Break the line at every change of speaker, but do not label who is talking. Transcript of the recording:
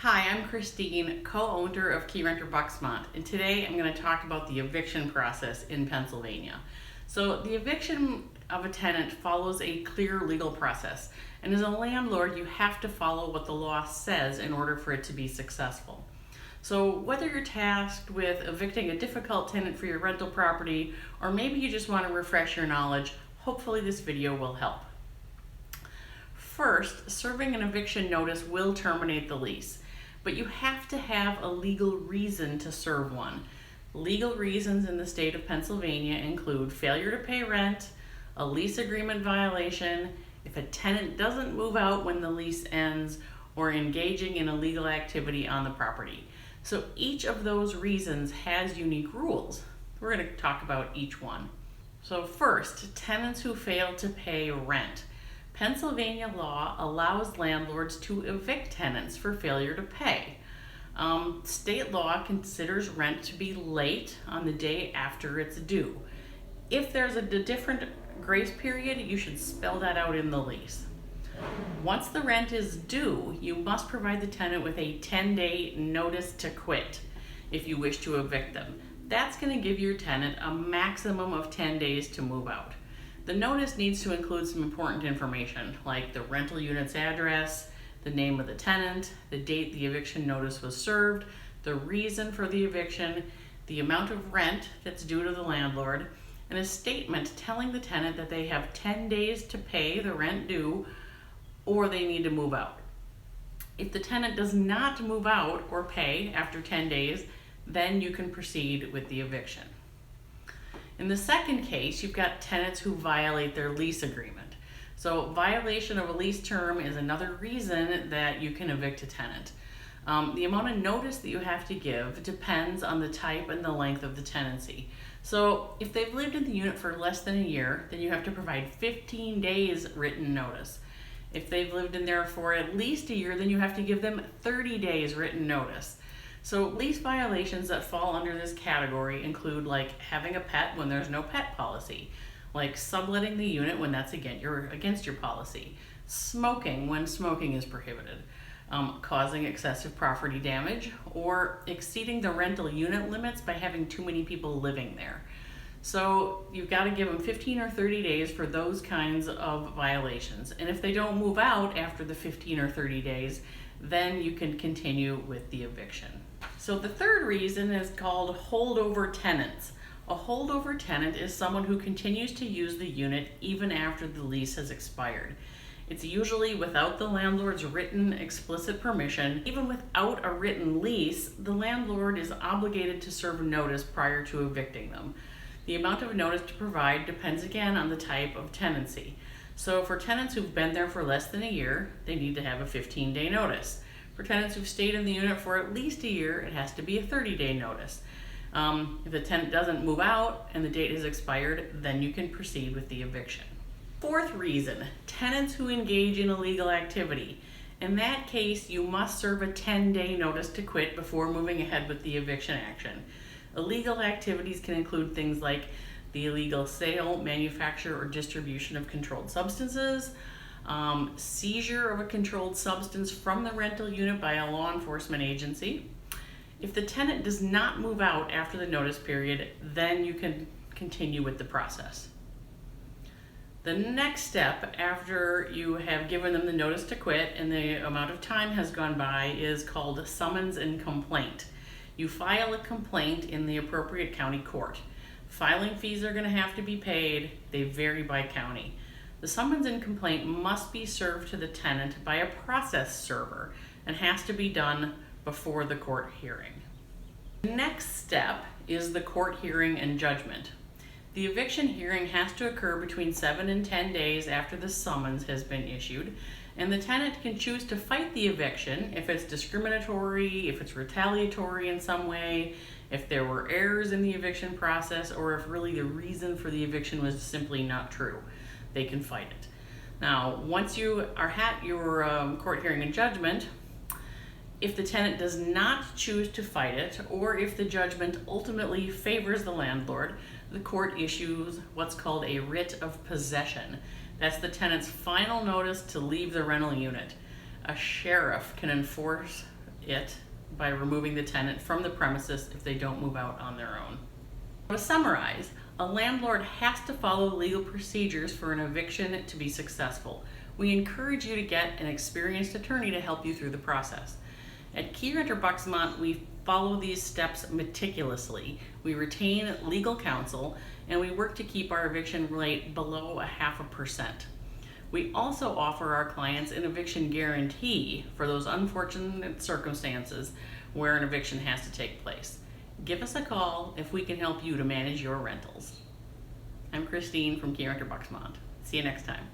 Hi, I'm Christine, co-owner of Key Renter Bucksmont, and today I'm going to talk about the eviction process in Pennsylvania. So the eviction of a tenant follows a clear legal process, and as a landlord you have to follow what the law says in order for it to be successful. So whether you're tasked with evicting a difficult tenant for your rental property, or maybe you just want to refresh your knowledge, hopefully this video will help. First, serving an eviction notice will terminate the lease, but you have to have a legal reason to serve one. Legal reasons in the state of Pennsylvania include failure to pay rent, a lease agreement violation, if a tenant doesn't move out when the lease ends, or engaging in illegal activity on the property. So each of those reasons has unique rules. We're going to talk about each one. So first, tenants who fail to pay rent. Pennsylvania law allows landlords to evict tenants for failure to pay. State law considers rent to be late on the day after it's due. If there's a different grace period, you should spell that out in the lease. Once the rent is due, you must provide the tenant with a 10-day notice to quit if you wish to evict them. That's going to give your tenant a maximum of 10 days to move out. The notice needs to include some important information like the rental unit's address, the name of the tenant, the date the eviction notice was served, the reason for the eviction, the amount of rent that's due to the landlord, and a statement telling the tenant that they have 10 days to pay the rent due or they need to move out. If the tenant does not move out or pay after 10 days, then you can proceed with the eviction. In the second case, you've got tenants who violate their lease agreement. So violation of a lease term is another reason that you can evict a tenant. The amount of notice that you have to give depends on the type and the length of the tenancy. So if they've lived in the unit for less than a year, then you have to provide 15 days written notice. If they've lived in there for at least a year, then you have to give them 30 days written notice. So lease violations that fall under this category include like having a pet when there's no pet policy, like subletting the unit when that's against your policy, smoking when smoking is prohibited, causing excessive property damage, or exceeding the rental unit limits by having too many people living there. So you've got to give them 15 or 30 days for those kinds of violations. And if they don't move out after the 15 or 30 days, then you can continue with the eviction. So the third reason is called holdover tenants. A holdover tenant is someone who continues to use the unit even after the lease has expired. It's usually without the landlord's written explicit permission. Even without a written lease, the landlord is obligated to serve notice prior to evicting them. The amount of notice to provide depends again on the type of tenancy. So for tenants who've been there for less than a year, they need to have a 15-day notice. For tenants who've stayed in the unit for at least a year, it has to be a 30-day notice. If the tenant doesn't move out and the date has expired, then you can proceed with the eviction. Fourth reason, tenants who engage in illegal activity. In that case, you must serve a 10-day notice to quit before moving ahead with the eviction action. Illegal activities can include things like the illegal sale, manufacture, or distribution of controlled substances, seizure of a controlled substance from the rental unit by a law enforcement agency. If the tenant does not move out after the notice period, then you can continue with the process. The next step after you have given them the notice to quit and the amount of time has gone by is called summons and complaint. You file a complaint in the appropriate county court. Filing fees are going to have to be paid. They vary by county. The summons and complaint must be served to the tenant by a process server and has to be done before the court hearing. The next step is the court hearing and judgment. The eviction hearing has to occur between 7 and 10 days after the summons has been issued, and the tenant can choose to fight the eviction if it's discriminatory, if it's retaliatory in some way, if there were errors in the eviction process, or if really the reason for the eviction was simply not true. They can fight it. Now, once you are at your court hearing and judgment, if the tenant does not choose to fight it, or if the judgment ultimately favors the landlord, the court issues what's called a writ of possession. That's the tenant's final notice to leave the rental unit. A sheriff can enforce it by removing the tenant from the premises if they don't move out on their own. To summarize, a landlord has to follow legal procedures for an eviction to be successful. We encourage you to get an experienced attorney to help you through the process. At Key Renter Buxmont, we follow these steps meticulously. We retain legal counsel, and we work to keep our eviction rate below 0.5%. We also offer our clients an eviction guarantee for those unfortunate circumstances where an eviction has to take place. Give us a call if we can help you to manage your rentals. I'm Christine from Key Renter Buxmont. See you next time.